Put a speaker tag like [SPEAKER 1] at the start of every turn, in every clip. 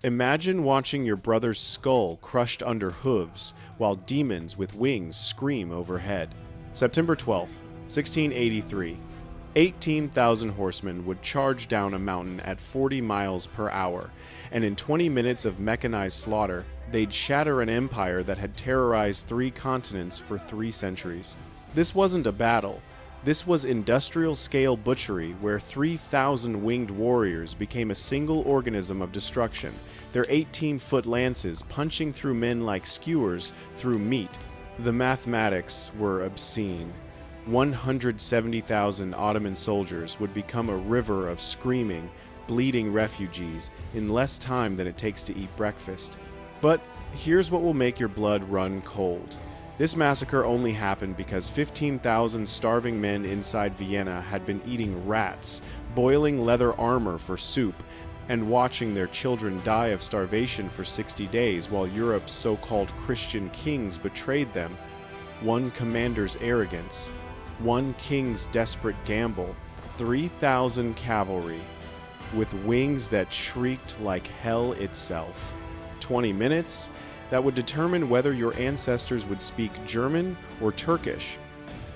[SPEAKER 1] Imagine watching your brother's skull crushed under hooves while demons with wings scream overhead. September 12th, 1683. 18,000 horsemen would charge down a mountain at 40 miles per hour, and in 20 minutes of mechanized slaughter, they'd shatter an empire that had terrorized 3 continents for 3 centuries. This wasn't a battle. This was industrial-scale butchery where 3,000 winged warriors became a single organism of destruction, their 18-foot lances punching through men like skewers through meat. The mathematics were obscene. 170,000 Ottoman soldiers would become a river of screaming, bleeding refugees in less time than it takes to eat breakfast. But here's what will make your blood run cold. This massacre only happened because 15,000 starving men inside Vienna had been eating rats, boiling leather armor for soup, and watching their children die of starvation for 60 days while Europe's so-called Christian kings betrayed them. One commander's arrogance, one king's desperate gamble, 3,000 cavalry, with wings that shrieked like hell itself. 20 minutes? That would determine whether your ancestors would speak German or Turkish.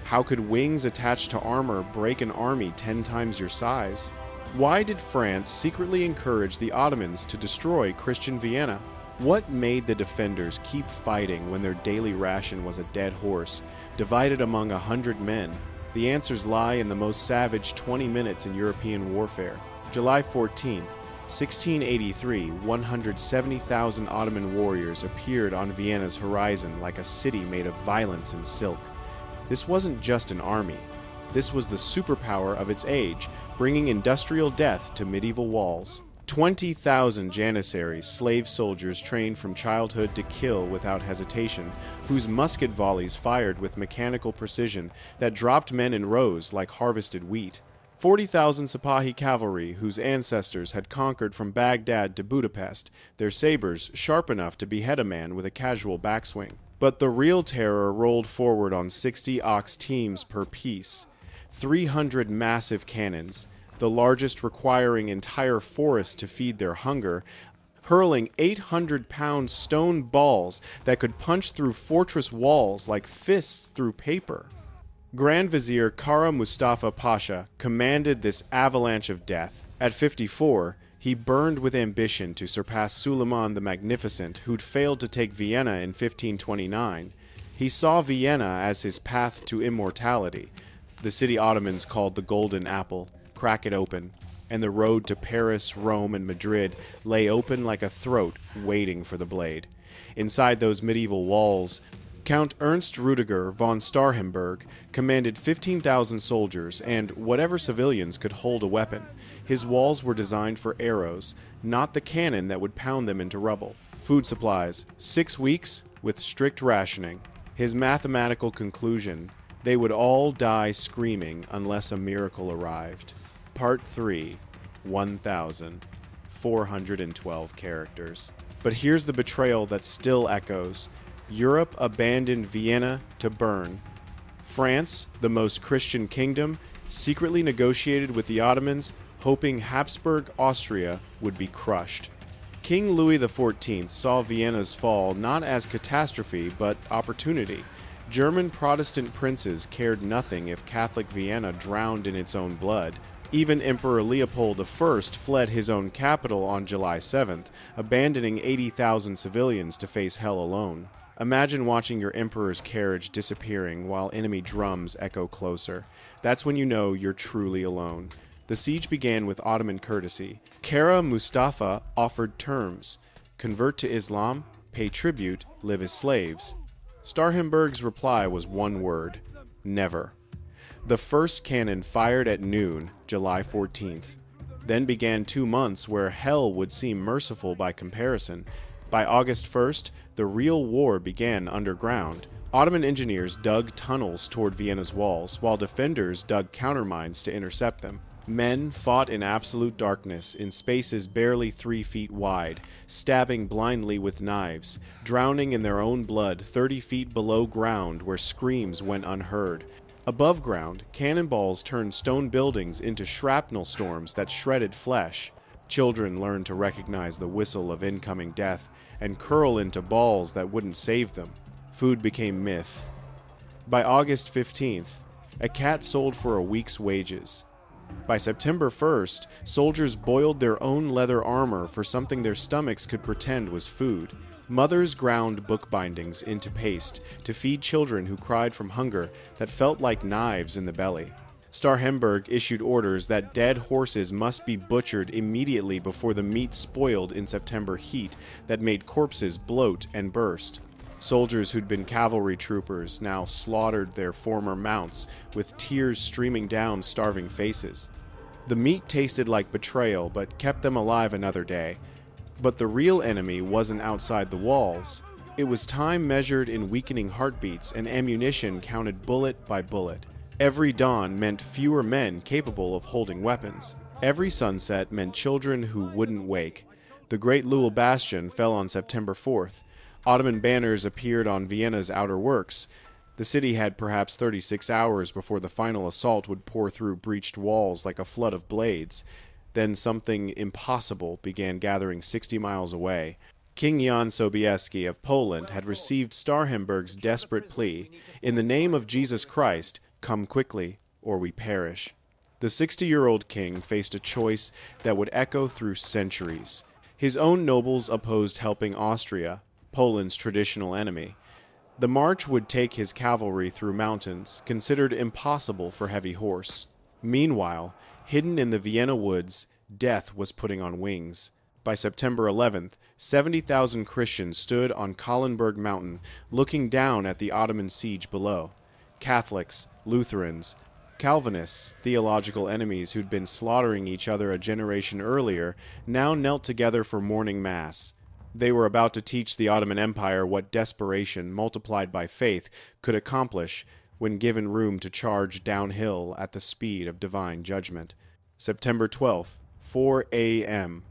[SPEAKER 1] How could wings attached to armor break an army 10 times your size? Why did France secretly encourage the Ottomans to destroy Christian Vienna? What made the defenders keep fighting when their daily ration was a dead horse, divided among 100 men? The answers lie in the most savage 20 minutes in European warfare. July 14th, 1683, 170,000 Ottoman warriors appeared on Vienna's horizon like a city made of violence and silk. This wasn't just an army. This was the superpower of its age, bringing industrial death to medieval walls. 20,000 janissaries, slave soldiers trained from childhood to kill without hesitation, whose musket volleys fired with mechanical precision that dropped men in rows like harvested wheat. 40,000 Sipahi cavalry whose ancestors had conquered from Baghdad to Budapest, their sabers sharp enough to behead a man with a casual backswing. But the real terror rolled forward on 60 ox teams per piece. 300 massive cannons, the largest requiring entire forests to feed their hunger, hurling 800-pound stone balls that could punch through fortress walls like fists through paper. Grand Vizier Kara Mustafa Pasha commanded this avalanche of death. At 54, he burned with ambition to surpass Suleiman the Magnificent, who'd failed to take Vienna in 1529. He saw Vienna as his path to immortality. The city Ottomans called the Golden Apple. Crack it open, and the road to Paris, Rome, and Madrid lay open like a throat waiting for the blade. Inside those medieval walls, Count Ernst Rudiger von Starhemberg commanded 15,000 soldiers and whatever civilians could hold a weapon. His walls were designed for arrows, not the cannon that would pound them into rubble. Food supplies, 6 weeks with strict rationing. His mathematical conclusion, they would all die screaming unless a miracle arrived. Part 3, 1,412 characters. But here's the betrayal that still echoes. Europe abandoned Vienna to burn. France, the most Christian kingdom, secretly negotiated with the Ottomans, hoping Habsburg Austria would be crushed. King Louis XIV saw Vienna's fall not as catastrophe, but opportunity. German Protestant princes cared nothing if Catholic Vienna drowned in its own blood. Even Emperor Leopold I fled his own capital on July 7th, abandoning 80,000 civilians to face hell alone. Imagine watching your emperor's carriage disappearing while enemy drums echo closer. That's when you know you're truly alone. The siege began with Ottoman courtesy. Kara Mustafa offered terms: convert to Islam, pay tribute, live as slaves. Starhemberg's reply was one word: never. The first cannon fired at noon, July 14th. Then began 2 months where hell would seem merciful by comparison. By August 1st, the real war began underground. Ottoman engineers dug tunnels toward Vienna's walls, while defenders dug countermines to intercept them. Men fought in absolute darkness in spaces barely 3 feet wide, stabbing blindly with knives, drowning in their own blood 30 feet below ground where screams went unheard. Above ground, cannonballs turned stone buildings into shrapnel storms that shredded flesh. Children learned to recognize the whistle of incoming death and curl into balls that wouldn't save them. Food became myth. By August 15th, a cat sold for a week's wages. By September 1st, soldiers boiled their own leather armor for something their stomachs could pretend was food. Mothers ground bookbindings into paste to feed children who cried from hunger that felt like knives in the belly. Starhemberg issued orders that dead horses must be butchered immediately before the meat spoiled in September heat that made corpses bloat and burst. Soldiers who'd been cavalry troopers now slaughtered their former mounts with tears streaming down starving faces. The meat tasted like betrayal but kept them alive another day. But the real enemy wasn't outside the walls. It was time measured in weakening heartbeats and ammunition counted bullet by bullet. Every dawn meant fewer men capable of holding weapons. Every sunset meant children who wouldn't wake. The Great Lule Bastion fell on September 4th. Ottoman banners appeared on Vienna's outer works. The city had perhaps 36 hours before the final assault would pour through breached walls like a flood of blades. Then something impossible began gathering 60 miles away. King Jan Sobieski of Poland had received Starhemberg's desperate plea, "In the name of Jesus Christ, come quickly, or we perish." The 60-year-old king faced a choice that would echo through centuries. His own nobles opposed helping Austria, Poland's traditional enemy. The march would take his cavalry through mountains, considered impossible for heavy horse. Meanwhile, hidden in the Vienna woods, death was putting on wings. By September 11th, 70,000 Christians stood on Kahlenberg Mountain, looking down at the Ottoman siege below. Catholics, Lutherans, Calvinists, theological enemies who'd been slaughtering each other a generation earlier, now knelt together for morning mass. They were about to teach the Ottoman Empire what desperation, multiplied by faith, could accomplish when given room to charge downhill at the speed of divine judgment. September 12th, 4 a.m.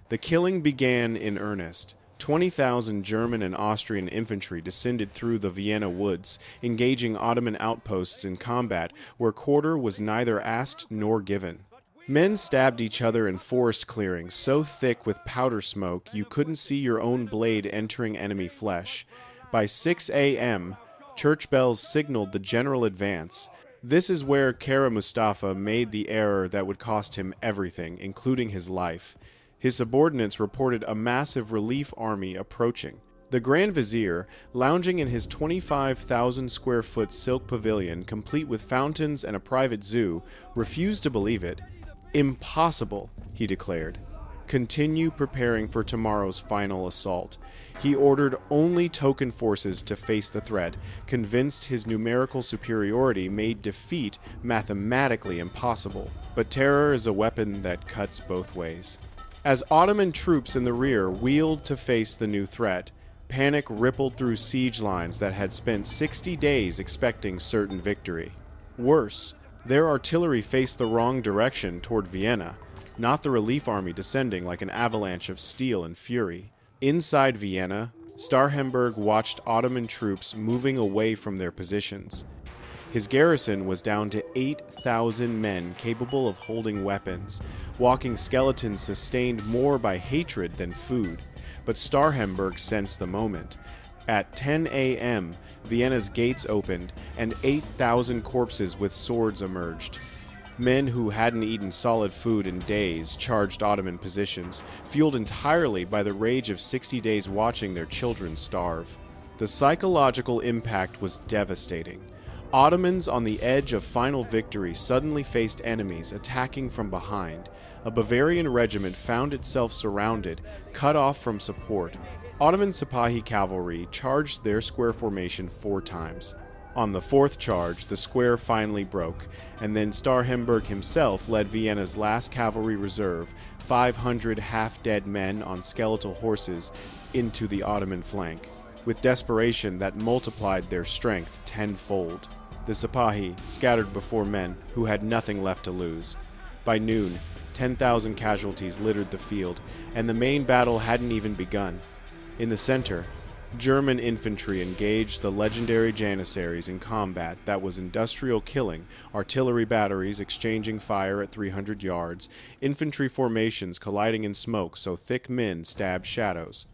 [SPEAKER 1] The killing began in earnest. 20,000 German and Austrian infantry descended through the Vienna woods, engaging Ottoman outposts in combat where quarter was neither asked nor given. Men stabbed each other in forest clearings so thick with powder smoke you couldn't see your own blade entering enemy flesh. By 6 a.m., church bells signaled the general advance. This is where Kara Mustafa made the error that would cost him everything, including his life. His subordinates reported a massive relief army approaching. The Grand Vizier, lounging in his 25,000-square-foot silk pavilion, complete with fountains and a private zoo, refused to believe it. "Impossible," he declared. "Continue preparing for tomorrow's final assault." He ordered only token forces to face the threat, convinced his numerical superiority made defeat mathematically impossible. But terror is a weapon that cuts both ways. As Ottoman troops in the rear wheeled to face the new threat, panic rippled through siege lines that had spent 60 days expecting certain victory. Worse, their artillery faced the wrong direction toward Vienna, not the relief army descending like an avalanche of steel and fury. Inside Vienna, Starhemberg watched Ottoman troops moving away from their positions. His garrison was down to 8,000 men capable of holding weapons. Walking skeletons sustained more by hatred than food. But Starhemberg sensed the moment. At 10 a.m., Vienna's gates opened, and 8,000 corpses with swords emerged. Men who hadn't eaten solid food in days charged Ottoman positions, fueled entirely by the rage of 60 days watching their children starve. The psychological impact was devastating. Ottomans on the edge of final victory suddenly faced enemies attacking from behind. A Bavarian regiment found itself surrounded, cut off from support. Ottoman Sipahi cavalry charged their square formation 4 times. On the 4th charge, the square finally broke, and then Starhemberg himself led Vienna's last cavalry reserve, 500 half-dead men on skeletal horses, into the Ottoman flank, with desperation that multiplied their strength tenfold. The Sipahi scattered before men who had nothing left to lose. By noon, 10,000 casualties littered the field, and the main battle hadn't even begun. In the center, German infantry engaged the legendary Janissaries in combat that was industrial killing, artillery batteries exchanging fire at 300 yards, infantry formations colliding in smoke so thick men stabbed shadows.